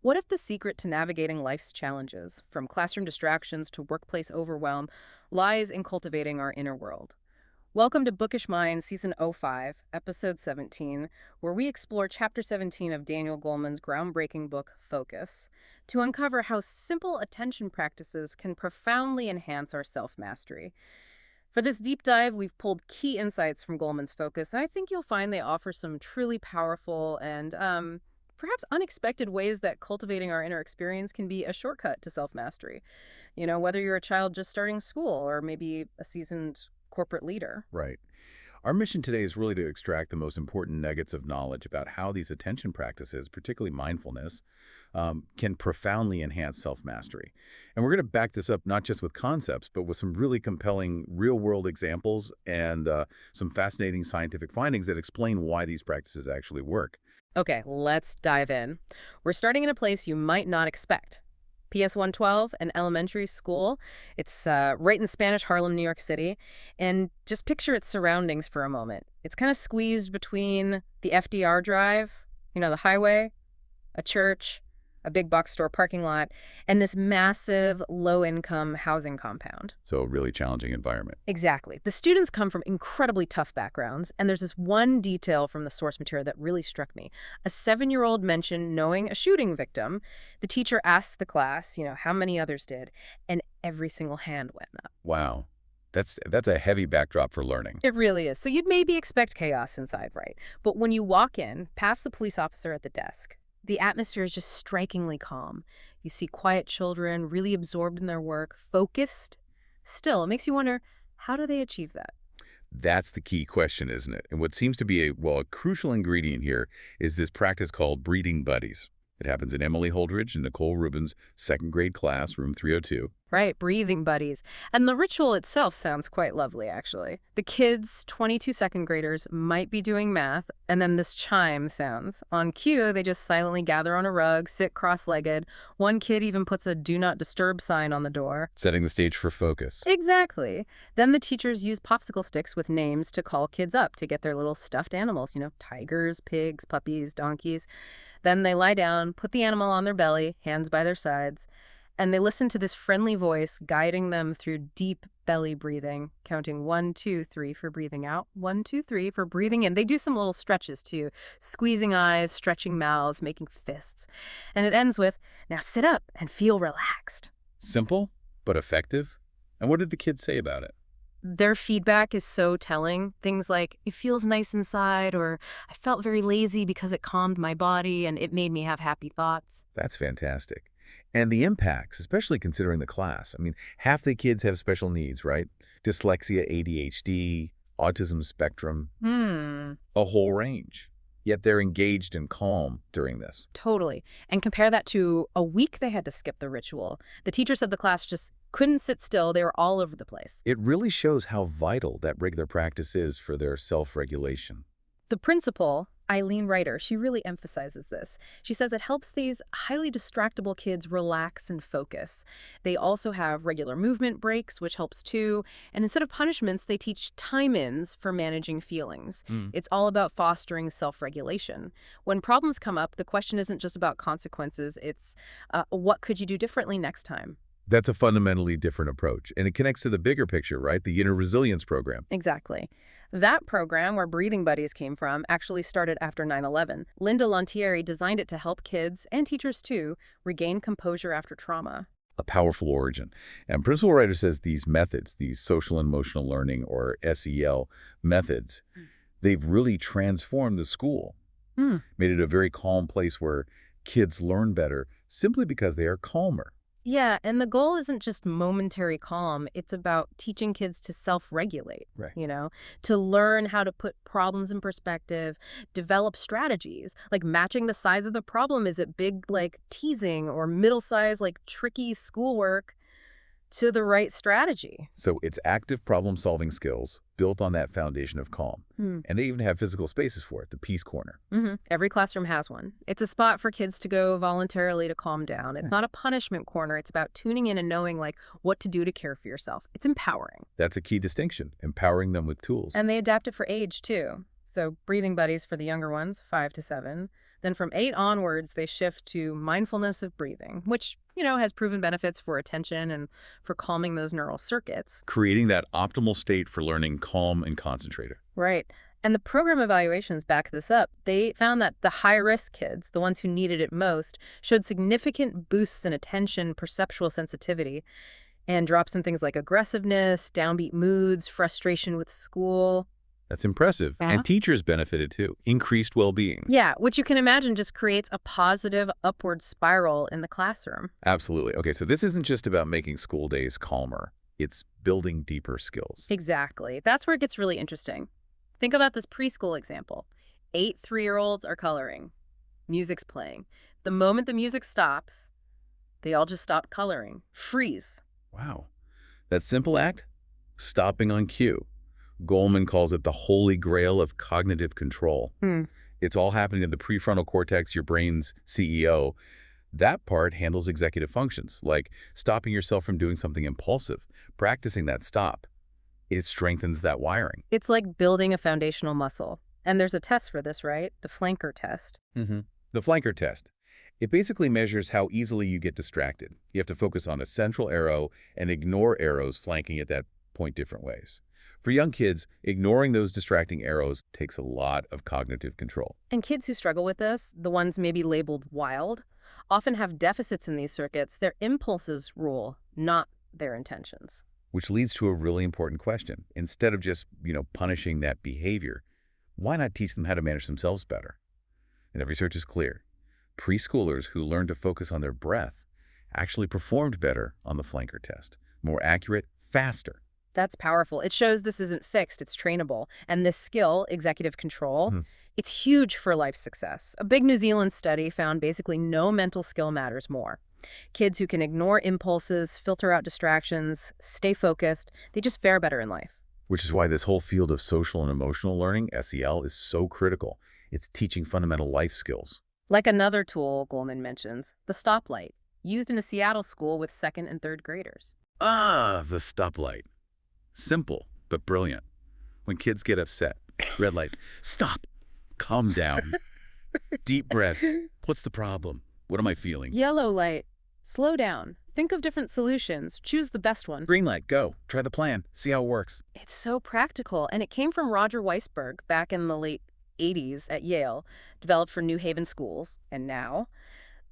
What if the secret to navigating life's challenges, from classroom distractions to workplace overwhelm, lies in cultivating our inner world? Welcome to Bookish Mind, Season 05, Episode 17, where we explore Chapter 17 of Daniel Goleman's groundbreaking book, Focus, to uncover how simple attention practices can profoundly enhance our self-mastery. For this deep dive, we've pulled key insights from Goleman's Focus, and I think you'll find they offer some truly powerful and perhaps unexpected ways that cultivating our inner experience can be a shortcut to self-mastery. Whether you're a child just starting school or maybe a seasoned corporate leader. Right. Our mission today is really to extract the most important nuggets of knowledge about how these attention practices, particularly mindfulness, can profoundly enhance self-mastery. And we're going to back this up not just with concepts, but with some really compelling real-world examples and some fascinating scientific findings that explain why these practices actually work. Okay, let's dive in. We're starting in a place you might not expect. PS 112, an elementary school. It's right in Spanish Harlem, New York City. And just picture its surroundings for a moment. It's kind of squeezed between the FDR Drive, the highway, a church, a big box store parking lot, and this massive low-income housing compound. So a really challenging environment. Exactly. The students come from incredibly tough backgrounds, and there's this one detail from the source material that really struck me. A 7-year-old mentioned knowing a shooting victim. The teacher asked the class, how many others did, and every single hand went up. Wow. That's a heavy backdrop for learning. It really is. So you'd maybe expect chaos inside, right? But when you walk in, past the police officer at the desk, the atmosphere is just strikingly calm. You see quiet children, really absorbed in their work, focused. Still, it makes you wonder, how do they achieve that? That's the key question, isn't it? And what seems to be a crucial ingredient here is this practice called breeding buddies. It happens in Emily Holdridge and Nicole Rubin's second grade class, room 302. Right, breathing buddies. And the ritual itself sounds quite lovely, actually. The kids, 22 second graders, might be doing math, and then this chime sounds. On cue, they just silently gather on a rug, sit cross-legged. One kid even puts a do not disturb sign on the door. Setting the stage for focus. Exactly. Then the teachers use popsicle sticks with names to call kids up to get their little stuffed animals, tigers, pigs, puppies, donkeys. Then they lie down, put the animal on their belly, hands by their sides, and they listen to this friendly voice guiding them through deep belly breathing, counting 1, 2, 3 for breathing out, 1, 2, 3 for breathing in. They do some little stretches too, squeezing eyes, stretching mouths, making fists. And it ends with, now sit up and feel relaxed. Simple, but effective. And what did the kids say about it? Their feedback is so telling. Things like, it feels nice inside, or I felt very lazy because it calmed my body and it made me have happy thoughts. That's fantastic. And the impacts, especially considering the class. I mean, half the kids have special needs, right? Dyslexia, ADHD, autism spectrum, a whole range. Yet they're engaged and calm during this. Totally. And compare that to a week they had to skip the ritual. The teacher said the class just couldn't sit still. They were all over the place. It really shows how vital that regular practice is for their self-regulation. The principal, Eileen Reiter, she really emphasizes this. She says it helps these highly distractible kids relax and focus. They also have regular movement breaks, which helps too. And instead of punishments, they teach time-ins for managing feelings. It's all about fostering self-regulation. When problems come up, the question isn't just about consequences. It's what could you do differently next time? That's a fundamentally different approach. And it connects to the bigger picture, right? The Inner Resilience Program. Exactly. That program, where breathing buddies came from, actually started after 9/11. Linda Lantieri designed it to help kids, and teachers too, regain composure after trauma. A powerful origin. And Principal Writer says these methods, these social and emotional learning, or SEL methods, they've really transformed the school, made it a very calm place where kids learn better simply because they are calmer. Yeah, and the goal isn't just momentary calm. It's about teaching kids to self-regulate, Right. To learn how to put problems in perspective, develop strategies, like matching the size of the problem. Is it big, like teasing, or middle size, like tricky schoolwork, to the right strategy? So it's active problem-solving skills built on that foundation of calm. And they even have physical spaces for it, the Peace Corner. Every classroom has one. It's a spot for kids to go voluntarily to calm down. It's not a punishment corner. It's about tuning in and knowing, what to do to care for yourself. It's empowering. That's a key distinction, empowering them with tools. And they adapt it for age, too. So breathing buddies for the younger ones, 5 to 7. Then from 8 onwards, they shift to mindfulness of breathing, which, has proven benefits for attention and for calming those neural circuits. Creating that optimal state for learning calm and concentrated. Right. And the program evaluations back this up. They found that the high-risk kids, the ones who needed it most, showed significant boosts in attention, perceptual sensitivity, and drops in things like aggressiveness, downbeat moods, frustration with school. That's impressive. And teachers benefited too. Increased well-being. Yeah, which you can imagine just creates a positive upward spiral in the classroom. Absolutely. Okay, so this isn't just about making school days calmer. It's building deeper skills. Exactly. That's where it gets really interesting. Think about this preschool example. 8 3-year-olds are coloring. Music's playing. The moment the music stops, they all just stop coloring. Freeze. Wow. That simple act? Stopping on cue. Goleman calls it the holy grail of cognitive control. It's all happening in the prefrontal cortex, your brain's CEO. That part handles executive functions, like stopping yourself from doing something impulsive, practicing that stop. It strengthens that wiring. It's like building a foundational muscle. And there's a test for this, right? The flanker test. The flanker test. It basically measures how easily you get distracted. You have to focus on a central arrow and ignore arrows flanking at that point different ways. For young kids, ignoring those distracting arrows takes a lot of cognitive control. And kids who struggle with this, the ones maybe labeled wild, often have deficits in these circuits. Their impulses rule, not their intentions. Which leads to a really important question. Instead of just, punishing that behavior, why not teach them how to manage themselves better? And the research is clear. Preschoolers who learned to focus on their breath actually performed better on the flanker test. More accurate, faster. That's powerful. It shows this isn't fixed, it's trainable. And this skill, executive control, it's huge for life success. A big New Zealand study found basically no mental skill matters more. Kids who can ignore impulses, filter out distractions, stay focused, they just fare better in life. Which is why this whole field of social and emotional learning, SEL, is so critical. It's teaching fundamental life skills. Like another tool Goleman mentions, the stoplight, used in a Seattle school with 2nd and 3rd graders. The stoplight. Simple, but brilliant. When kids get upset, red light, stop, calm down, deep breath. What's the problem? What am I feeling? Yellow light, slow down, think of different solutions, choose the best one. Green light, go, try the plan, see how it works. It's so practical, and it came from Roger Weisberg back in the late 80s at Yale, developed for New Haven schools, and now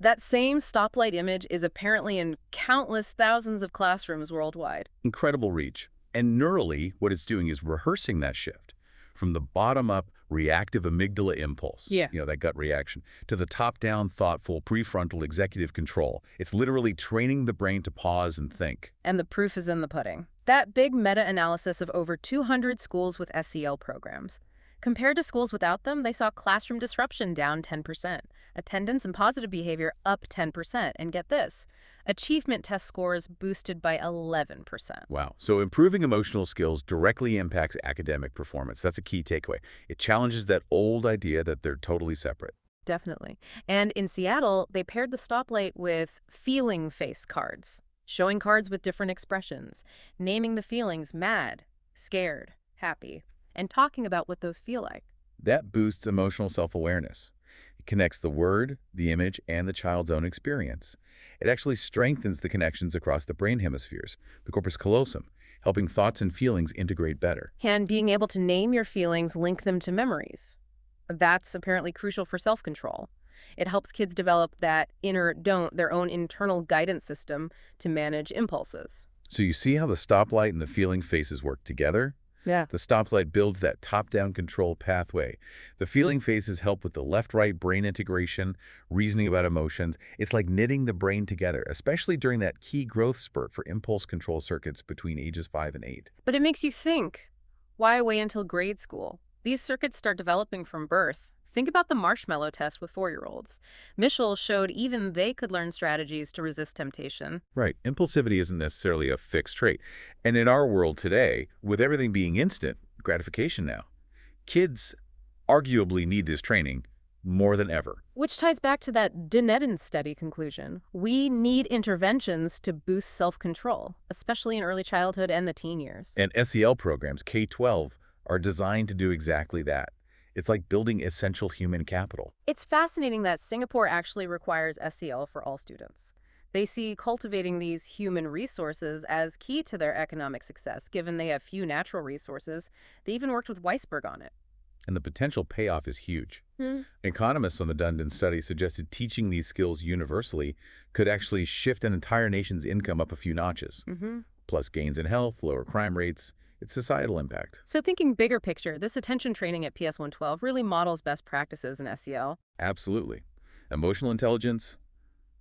that same stoplight image is apparently in countless thousands of classrooms worldwide. Incredible reach. And neurally, what it's doing is rehearsing that shift from the bottom-up reactive amygdala impulse, that gut reaction, to the top-down thoughtful prefrontal executive control. It's literally training the brain to pause and think. And the proof is in the pudding. That big meta-analysis of over 200 schools with SEL programs. Compared to schools without them, they saw classroom disruption down 10%, attendance and positive behavior up 10%, and get this, achievement test scores boosted by 11%. Wow. So improving emotional skills directly impacts academic performance. That's a key takeaway. It challenges that old idea that they're totally separate. Definitely. And in Seattle, they paired the stoplight with feeling face cards, showing cards with different expressions, naming the feelings mad, scared, happy, and talking about what those feel like. That boosts emotional self-awareness. It connects the word, the image, and the child's own experience. It actually strengthens the connections across the brain hemispheres, the corpus callosum, helping thoughts and feelings integrate better. And being able to name your feelings, link them to memories. That's apparently crucial for self-control. It helps kids develop that their own internal guidance system to manage impulses. So you see how the stoplight and the feeling faces work together? Yeah. The stoplight builds that top-down control pathway. The feeling phases help with the left-right brain integration, reasoning about emotions. It's like knitting the brain together, especially during that key growth spurt for impulse control circuits between ages 5 and 8. But it makes you think, why wait until grade school? These circuits start developing from birth. Think about the marshmallow test with 4-year-olds. Mischel showed even they could learn strategies to resist temptation. Right. Impulsivity isn't necessarily a fixed trait. And in our world today, with everything being instant gratification now, kids arguably need this training more than ever. Which ties back to that Dunedin study conclusion. We need interventions to boost self-control, especially in early childhood and the teen years. And SEL programs, K-12, are designed to do exactly that. It's like building essential human capital. It's fascinating that Singapore actually requires SEL for all students. They see cultivating these human resources as key to their economic success, given they have few natural resources. They even worked with Weisberg on it. And the potential payoff is huge. Hmm. Economists on the Dundon study suggested teaching these skills universally could actually shift an entire nation's income up a few notches. Mm-hmm. Plus gains in health, lower crime rates, its societal impact. So thinking bigger picture, this attention training at PS112 really models best practices in SEL. Absolutely. Emotional intelligence,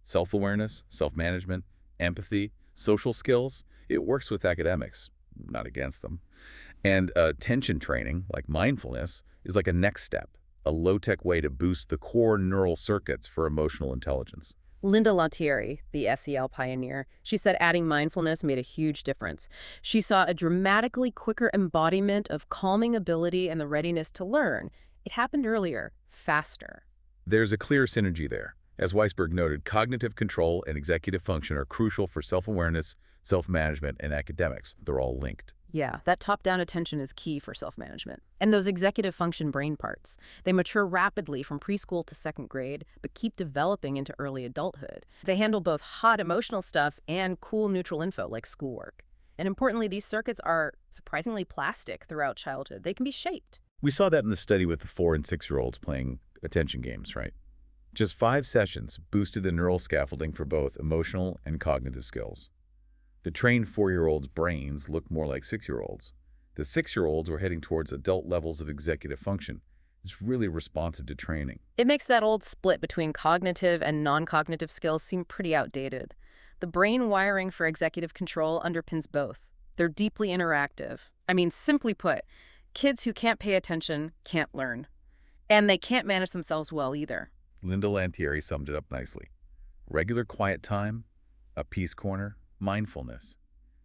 self-awareness, self-management, empathy, social skills, it works with academics, not against them. And attention training, like mindfulness, is like a next step, a low-tech way to boost the core neural circuits for emotional intelligence. Linda Lantieri, the SEL pioneer, she said adding mindfulness made a huge difference. She saw a dramatically quicker embodiment of calming ability and the readiness to learn. It happened earlier, faster. There's a clear synergy there. As Weisberg noted, cognitive control and executive function are crucial for self-awareness, self-management, and academics. They're all linked. Yeah, that top-down attention is key for self-management. And those executive function brain parts, they mature rapidly from preschool to second grade, but keep developing into early adulthood. They handle both hot emotional stuff and cool neutral info like schoolwork. And importantly, these circuits are surprisingly plastic throughout childhood. They can be shaped. We saw that in the study with the 4- and 6-year-olds playing attention games, right? Just 5 sessions boosted the neural scaffolding for both emotional and cognitive skills. The trained 4-year-olds' brains looked more like 6-year-olds. The 6-year-olds were heading towards adult levels of executive function. It's really responsive to training. It makes that old split between cognitive and non-cognitive skills seem pretty outdated. The brain wiring for executive control underpins both. They're deeply interactive. I mean, simply put, kids who can't pay attention can't learn. And they can't manage themselves well either. Linda Lantieri summed it up nicely. Regular quiet time, a peace corner, mindfulness.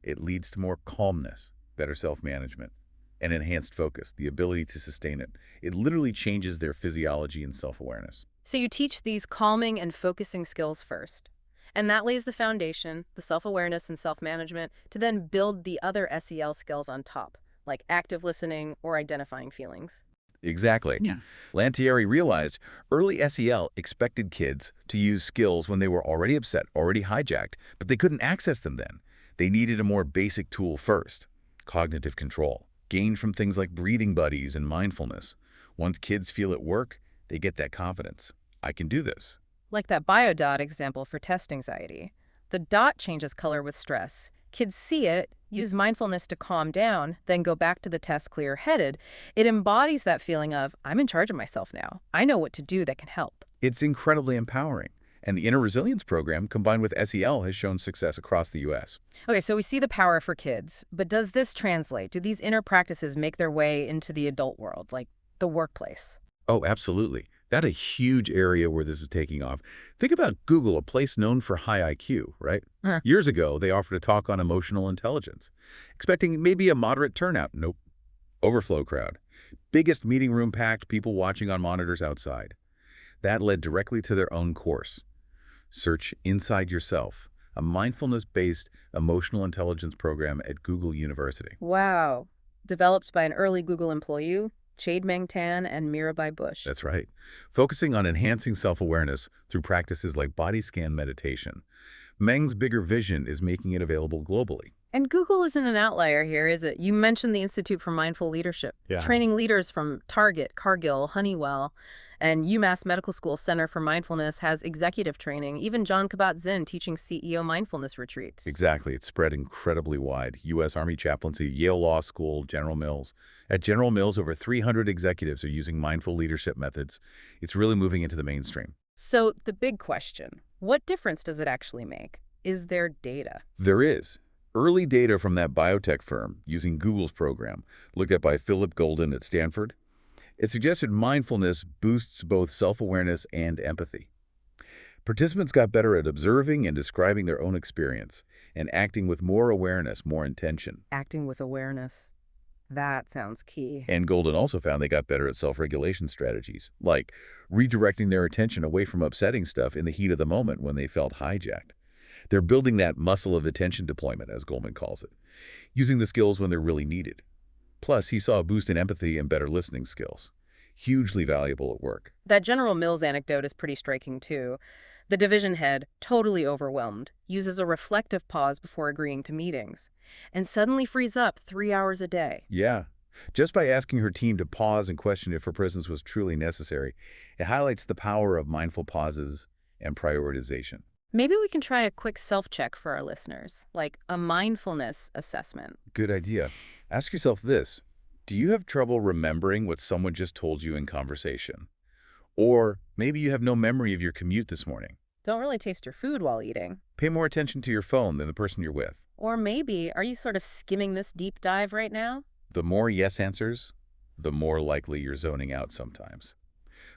It leads to more calmness, better self-management, and enhanced focus, the ability to sustain it. It literally changes their physiology and self-awareness. So you teach these calming and focusing skills first. And that lays the foundation, the self-awareness and self-management, to then build the other SEL skills on top, like active listening or identifying feelings. Exactly. Yeah. Lantieri realized early SEL expected kids to use skills when they were already upset, already hijacked, but they couldn't access them then. They needed a more basic tool first, cognitive control, gained from things like breathing buddies and mindfulness. Once kids feel at work, they get that confidence. I can do this. Like that biodot example for test anxiety. The dot changes color with stress. Kids see it, use mindfulness to calm down, then go back to the test clear-headed. It embodies that feeling of, I'm in charge of myself now. I know what to do that can help. It's incredibly empowering. And the Inner Resilience program, combined with SEL, has shown success across the U.S. Okay, so we see the power for kids, but does this translate? Do these inner practices make their way into the adult world, like the workplace? Oh, absolutely. That's a huge area where this is taking off. Think about Google, a place known for high IQ, right? Years ago, they offered a talk on emotional intelligence, expecting maybe a moderate turnout. Nope. Overflow crowd. Biggest meeting room packed, people watching on monitors outside. That led directly to their own course. Search Inside Yourself, a mindfulness-based emotional intelligence program at Google University. Wow. Developed by an early Google employee, Chade Meng Tan and Mirabai Bush. That's right. Focusing on enhancing self-awareness through practices like body scan meditation. Meng's bigger vision is making it available globally. And Google isn't an outlier here, is it? You mentioned the Institute for Mindful Leadership, training leaders from Target, Cargill, Honeywell, and UMass Medical School Center for Mindfulness has executive training. Even John Kabat-Zinn teaching CEO mindfulness retreats. Exactly. It's spread incredibly wide. U.S. Army chaplaincy, Yale Law School, General Mills. At General Mills, over 300 executives are using mindful leadership methods. It's really moving into the mainstream. So the big question, what difference does it actually make? Is there data? There is. Early data from that biotech firm using Google's program, looked at by Philip Golden at Stanford, it suggested mindfulness boosts both self-awareness and empathy. Participants got better at observing and describing their own experience and acting with more awareness, more intention. Acting with awareness. That sounds key. And Golden also found they got better at self-regulation strategies, like redirecting their attention away from upsetting stuff in the heat of the moment when they felt hijacked. They're building that muscle of attention deployment, as Goleman calls it, using the skills when they're really needed. Plus, he saw a boost in empathy and better listening skills. Hugely valuable at work. That General Mills anecdote is pretty striking, too. The division head, totally overwhelmed, uses a reflective pause before agreeing to meetings, and suddenly frees up 3 hours a day. Yeah. Just by asking her team to pause and question if her presence was truly necessary, it highlights the power of mindful pauses and prioritization. Maybe we can try a quick self-check for our listeners, like a mindfulness assessment. Good idea. Ask yourself this. Do you have trouble remembering what someone just told you in conversation? Or maybe you have no memory of your commute this morning. Don't really taste your food while eating. Pay more attention to your phone than the person you're with. Or maybe, are you sort of skimming this deep dive right now? The more yes answers, the more likely you're zoning out sometimes.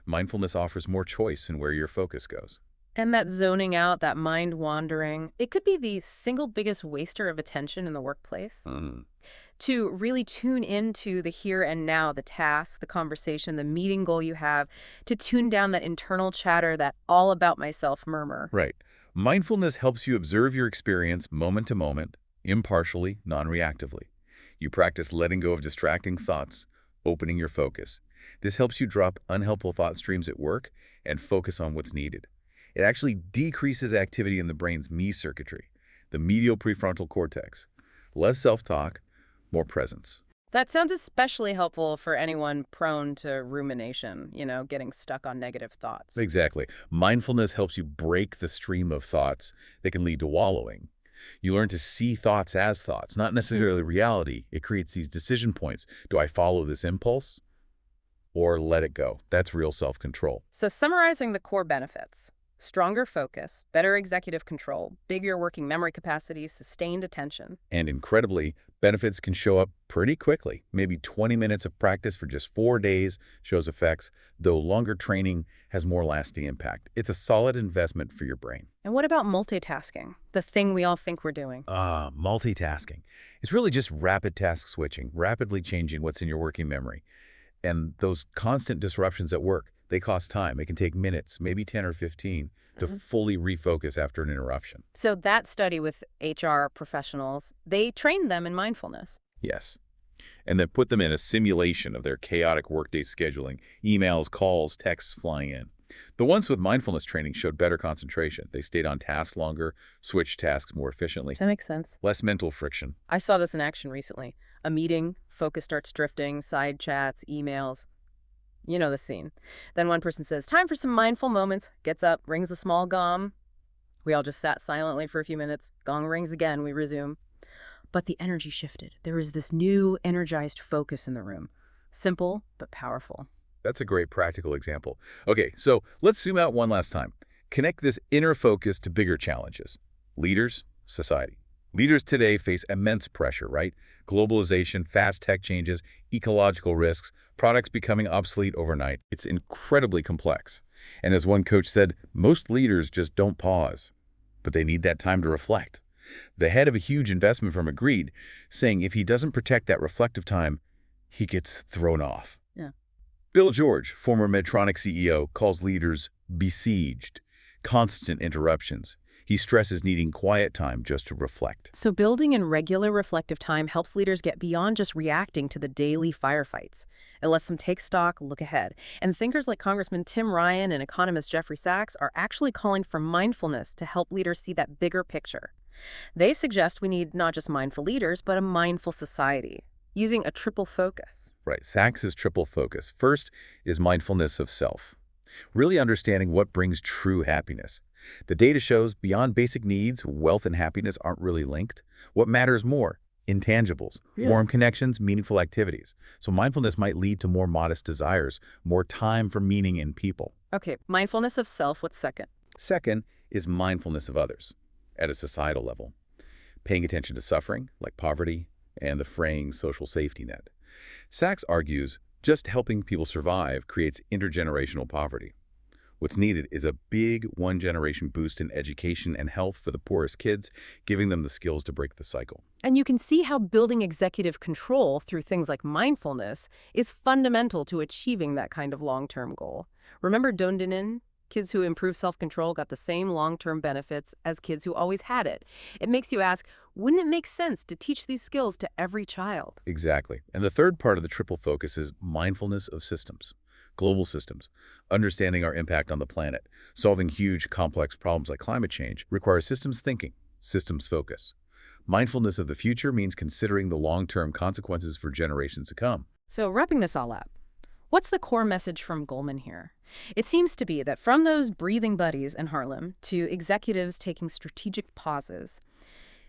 Mindfulness offers more choice in where your focus goes. And that zoning out, that mind wandering, it could be the single biggest waster of attention in the workplace. To really tune into the here and now, the task, the conversation, the meeting goal you have, to tune down that internal chatter, that all about myself murmur. Right. Mindfulness helps you observe your experience moment to moment, impartially, non-reactively. You practice letting go of distracting thoughts, opening your focus. This helps you drop unhelpful thought streams at work and focus on what's needed. It actually decreases activity in the brain's me circuitry, the medial prefrontal cortex. Less self-talk, more presence. That sounds especially helpful for anyone prone to rumination, getting stuck on negative thoughts. Exactly. Mindfulness helps you break the stream of thoughts that can lead to wallowing. You learn to see thoughts as thoughts, not necessarily reality. It creates these decision points. Do I follow this impulse or let it go? That's real self-control. So summarizing the core benefits: stronger focus, better executive control, bigger working memory capacity, sustained attention. And incredibly, benefits can show up pretty quickly. Maybe 20 minutes of practice for just 4 days shows effects, though longer training has more lasting impact. It's a solid investment for your brain. And what about multitasking, the thing we all think we're doing? Multitasking. It's really just rapid task switching, rapidly changing what's in your working memory. And those constant disruptions at work, they cost time. It can take minutes, maybe 10 or 15, to fully refocus after an interruption. So that study with HR professionals, they trained them in mindfulness. Yes. And then put them in a simulation of their chaotic workday scheduling, emails, calls, texts flying in. The ones with mindfulness training showed better concentration. They stayed on task longer, switched tasks more efficiently. That makes sense. Less mental friction. I saw this in action recently. A meeting, focus starts drifting, side chats, emails. You know the scene. Then one person says, time for some mindful moments, gets up, rings a small gong. We all just sat silently for a few minutes. Gong rings again, we resume. But the energy shifted. There was this new, energized focus in the room. Simple, but powerful. That's a great practical example. Okay, so let's zoom out one last time. Connect this inner focus to bigger challenges. Leaders, society. Leaders today face immense pressure, right? Globalization, fast tech changes, ecological risks, products becoming obsolete overnight. It's incredibly complex. And as one coach said, most leaders just don't pause, but they need that time to reflect. The head of a huge investment firm agreed, saying if he doesn't protect that reflective time, he gets thrown off. Yeah. Bill George, former Medtronic CEO, calls leaders besieged, constant interruptions. He stresses needing quiet time just to reflect. So building in regular reflective time helps leaders get beyond just reacting to the daily firefights. It lets them take stock, look ahead. And thinkers like Congressman Tim Ryan and economist Jeffrey Sachs are actually calling for mindfulness to help leaders see that bigger picture. They suggest we need not just mindful leaders, but a mindful society, using a triple focus. Right, Sachs's triple focus. First is mindfulness of self, really understanding what brings true happiness. The data shows beyond basic needs, wealth and happiness aren't really linked. What matters more? Intangibles, warm connections, meaningful activities. So mindfulness might lead to more modest desires, more time for meaning in people. Okay, mindfulness of self, what's second? Second is mindfulness of others at a societal level. Paying attention to suffering, like poverty, and the fraying social safety net. Sachs argues just helping people survive creates intergenerational poverty. What's needed is a big one-generation boost in education and health for the poorest kids, giving them the skills to break the cycle. And you can see how building executive control through things like mindfulness is fundamental to achieving that kind of long-term goal. Remember Dondinin? Kids who improve self-control got the same long-term benefits as kids who always had it. It makes you ask, wouldn't it make sense to teach these skills to every child? Exactly. And the third part of the triple focus is mindfulness of systems. global systems. Understanding our impact on the planet, solving huge, complex problems like climate change, requires systems thinking, systems focus. Mindfulness of the future means considering the long-term consequences for generations to come. So wrapping this all up, what's the core message from Goleman here? It seems to be that from those breathing buddies in Harlem to executives taking strategic pauses,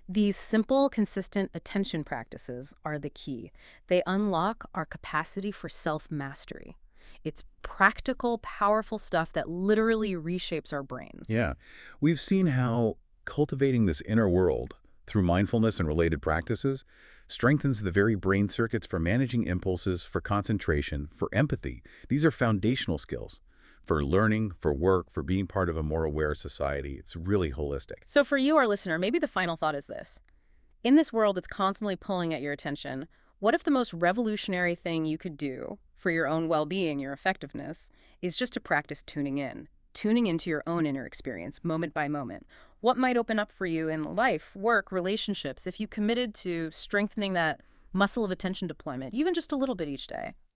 these simple, consistent attention practices are the key. They unlock our capacity for self-mastery. It's practical, powerful stuff that literally reshapes our brains. Yeah, we've seen how cultivating this inner world through mindfulness and related practices strengthens the very brain circuits for managing impulses, for concentration, for empathy. These are foundational skills for learning, for work, for being part of a more aware society. It's really holistic. So for you, our listener, maybe the final thought is this. In this world that's constantly pulling at your attention, what if the most revolutionary thing you could do for your own well-being, your effectiveness, is just to practice tuning into your own inner experience, moment by moment? What might open up for you in life, work, relationships, if you committed to strengthening that muscle of attention deployment, even just a little bit each day?